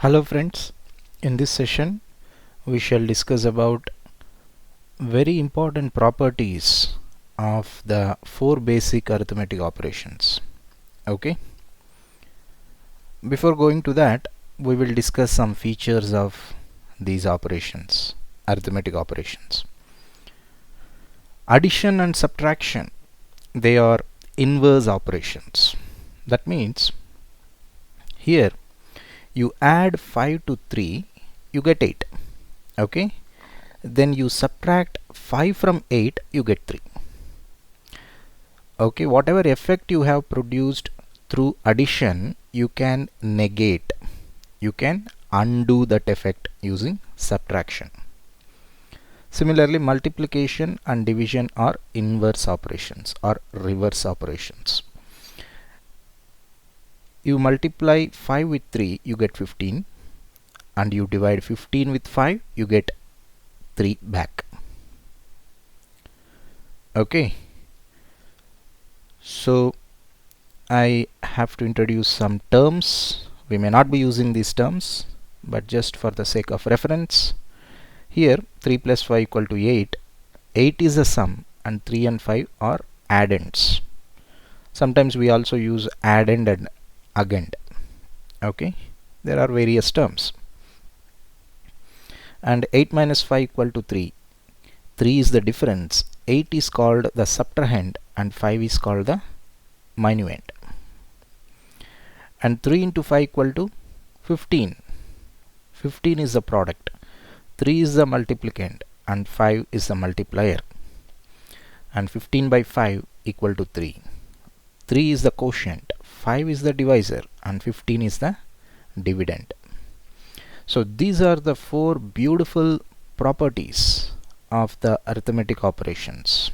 Hello friends, in this session we shall discuss about very important properties of the four basic arithmetic operations. Okay, before going to that, we will discuss some features of these operations, arithmetic operations. Addition and subtraction, they are inverse operations. That means here you add 5 to 3, you get 8. Okay, then you subtract 5 from 8, you get 3. Okay, whatever effect you have produced through addition, you can negate, you can undo that effect using subtraction. Similarly, multiplication and division are inverse operations or reverse operations. You multiply 5 with 3, you get 15, and you divide 15 with 5, you get 3 back. Okay, so I have to introduce some terms. We may not be using these terms, but just for the sake of reference, here 3 plus 5 equal to 8. 8 is a sum and 3 and 5 are addends. Sometimes we also use addend and agend. Okay, there are various terms. And 8 minus 5 equal to 3. 3 is the difference. 8 is called the subtrahend and 5 is called the minuend. And 3 into 5 equal to 15. 15 is the product. 3 is the multiplicand and 5 is the multiplier. And 15 by 5 equal to 3. 3 is the quotient, 5 is the divisor, and 15 is the dividend. So these are the four beautiful properties of the arithmetic operations.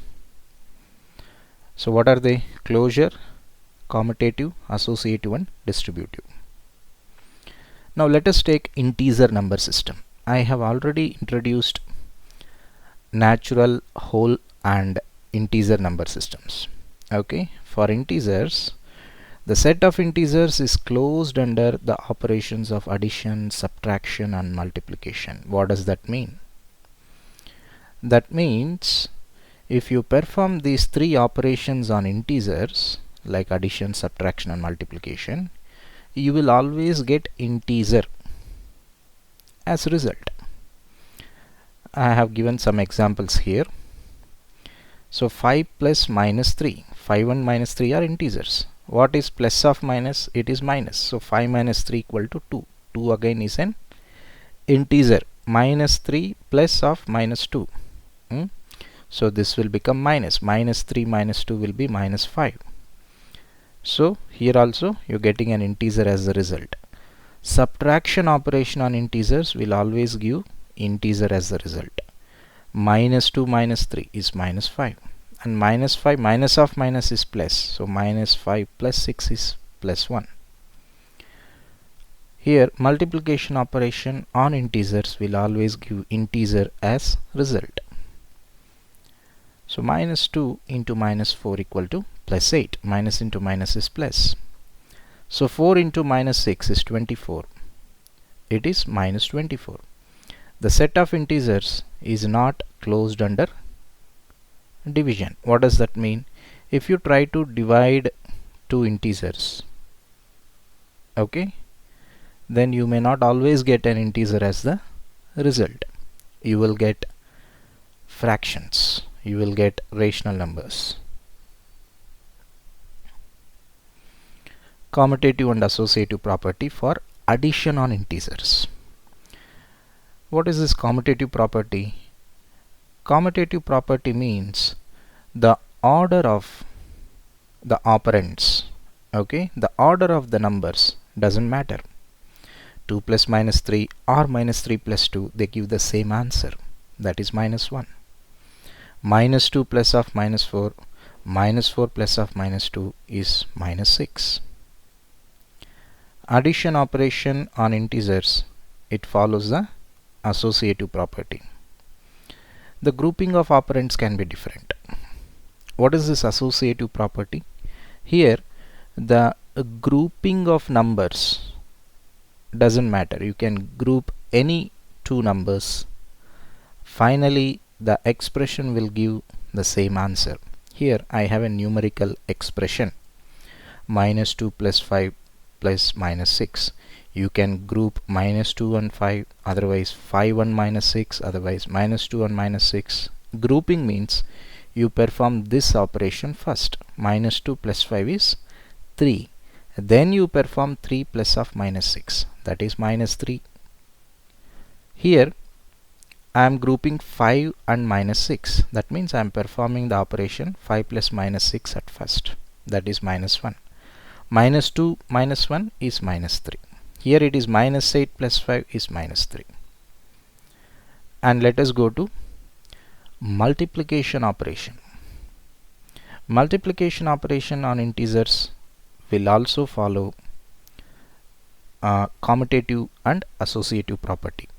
So what are they? Closure, commutative, associative, and distributive. Now let us take integer number system. I have already introduced natural, whole, and integer number systems. Okay, for integers, the set of integers is closed under the operations of addition, subtraction, and multiplication. What does that mean? That means if you perform these three operations on integers like addition, subtraction, and multiplication, you will always get integer as a result. I have given some examples here. So 5 plus minus 3, 5 and minus 3 are integers. What is plus of minus? It is minus. So 5 minus 3 equal to 2. 2 again is an integer. Minus 3 plus of minus 2. So this will become minus. Minus 3 minus 2 will be minus 5. So here also you are getting an integer as the result. Subtraction operation on integers will always give integer as the result. Minus 2 minus 3 is minus 5. And minus 5 minus of minus is plus. So minus 5 plus 6 is plus 1. Here multiplication operation on integers will always give integer as result. So minus 2 into minus 4 equal to plus 8. Minus into minus is plus. So 4 into minus 6 is 24. It is minus 24. The set of integers is not closed under division. What does that mean? If you try to divide two integers, okay, then you may not always get an integer as the result. You will get fractions. You will get rational numbers. Commutative and associative property for addition on integers. What is this commutative property? Commutative property means the order of the operands, okay, the order of the numbers doesn't matter. 2 plus minus 3 or minus 3 plus 2, they give the same answer, that is minus 1. Minus 2 plus of minus 4, minus 4 plus of minus 2 is minus 6. Addition operation on integers, it follows the associative property. The grouping of operands can be different. What is this associative property? Here the grouping of numbers doesn't matter, you can group any two numbers. Finally the expression will give the same answer. Here I have a numerical expression minus 2 plus 5 plus minus 6. You can group minus 2 and 5, otherwise 5 and minus 6, otherwise minus 2 and minus 6. Grouping means you perform this operation first. Minus 2 plus 5 is 3. Then you perform 3 plus of minus 6, that is minus 3. Here I am grouping 5 and minus 6. That means I am performing the operation 5 plus minus 6 at first, that is minus 1. Minus 2 minus 1 is minus 3. Here it is minus 8 plus 5 is minus 3. And let us go to multiplication operation. Multiplication operation on integers will also follow commutative and associative property.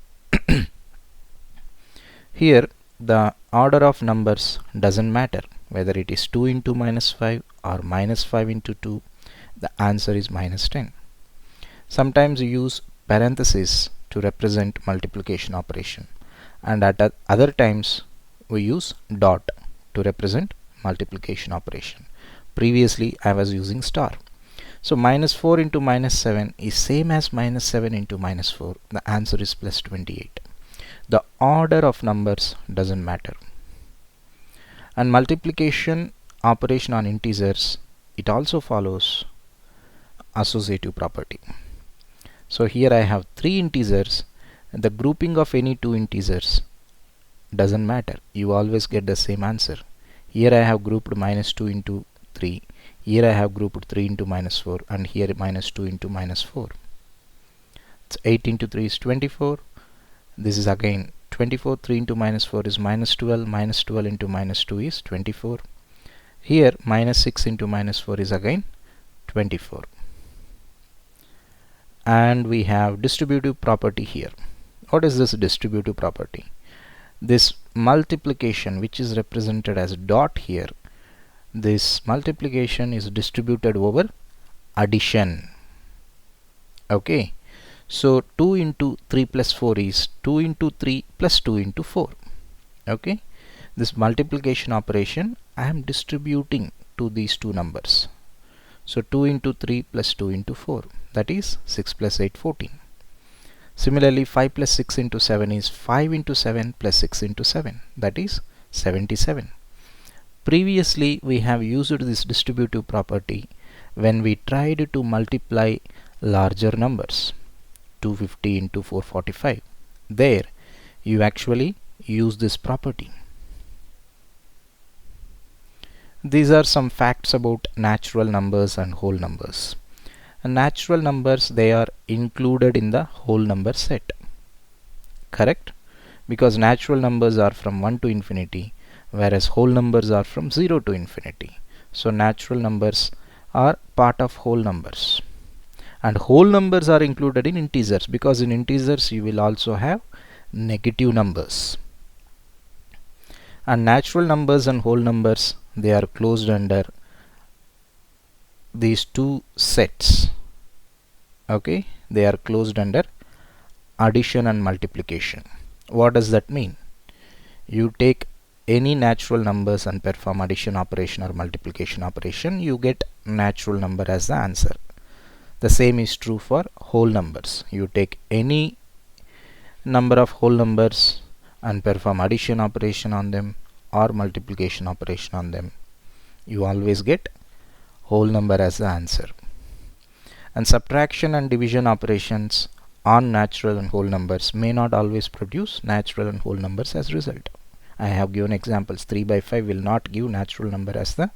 Here the order of numbers doesn't matter, whether it is 2 into minus 5 or minus 5 into 2, the answer is minus 10. Sometimes you use parentheses to represent multiplication operation, and at other times we use dot to represent multiplication operation. Previously I was using star. So minus 4 into minus 7 is same as minus 7 into minus 4. The answer is plus 28. The order of numbers doesn't matter. And multiplication operation on integers, it also follows associative property. So here I have 3 integers, and the grouping of any 2 integers doesn't matter. You always get the same answer. Here I have grouped minus 2 into 3. Here I have grouped 3 into minus 4, and here minus 2 into minus 4. It's 8 into 3 is 24. This is again 24. 3 into minus 4 is minus 12. Minus 12 into minus 2 is 24. Here minus 6 into minus 4 is again 24. And we have distributive property here. What is this distributive property? This multiplication, which is represented as dot here, this multiplication is distributed over addition. Okay, so 2 into 3 plus 4 is 2 into 3 plus 2 into 4. Okay, this multiplication operation I am distributing to these two numbers. So 2 into 3 plus 2 into 4, that is 6 plus 8, 14. Similarly 5 plus 6 into 7 is 5 into 7 plus 6 into 7, that is 77. Previously we have used this distributive property when we tried to multiply larger numbers, 250 into 445. There you actually use this property. These are some facts about natural numbers and whole numbers. And natural numbers, they are included in the whole number set. Correct? Because natural numbers are from 1 to infinity, whereas whole numbers are from 0 to infinity. So natural numbers are part of whole numbers. And whole numbers are included in integers, because in integers you will also have negative numbers. And natural numbers and whole numbers, they are closed under these two sets. Okay, they are closed under addition and multiplication. What does that mean? You take any natural numbers and perform addition operation or multiplication operation, you get natural number as the answer. The same is true for whole numbers. You take any number of whole numbers and perform addition operation on them or multiplication operation on them, you always get whole number as the answer. And subtraction and division operations on natural and whole numbers may not always produce natural and whole numbers as result. I have given examples. 3 by 5 will not give natural number as the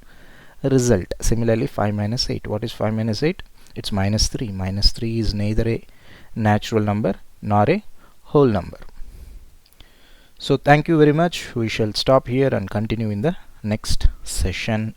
result. Similarly 5 minus 8. What is 5 minus 8? It's minus 3. Minus 3 is neither a natural number nor a whole number. So thank you very much. We shall stop here and continue in the next session.